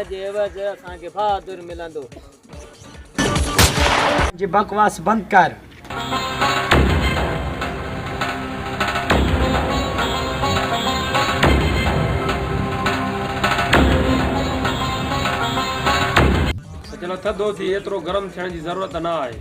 जे एवज असांखे बहादुर मिलंदो। जी बकवास बंद कर। चलो थधो थी एतिरो गरम थियण जी ज़रूरत न आहे।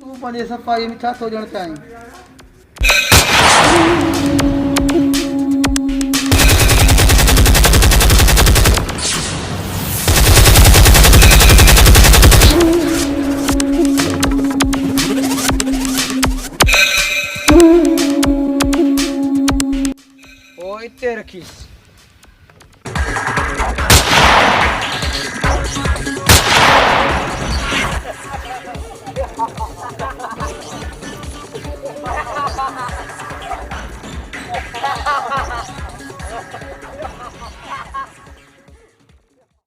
तूं पंहिंजे सफ़ाई में छा सोचणु चाहीं? ओ इते रखीस।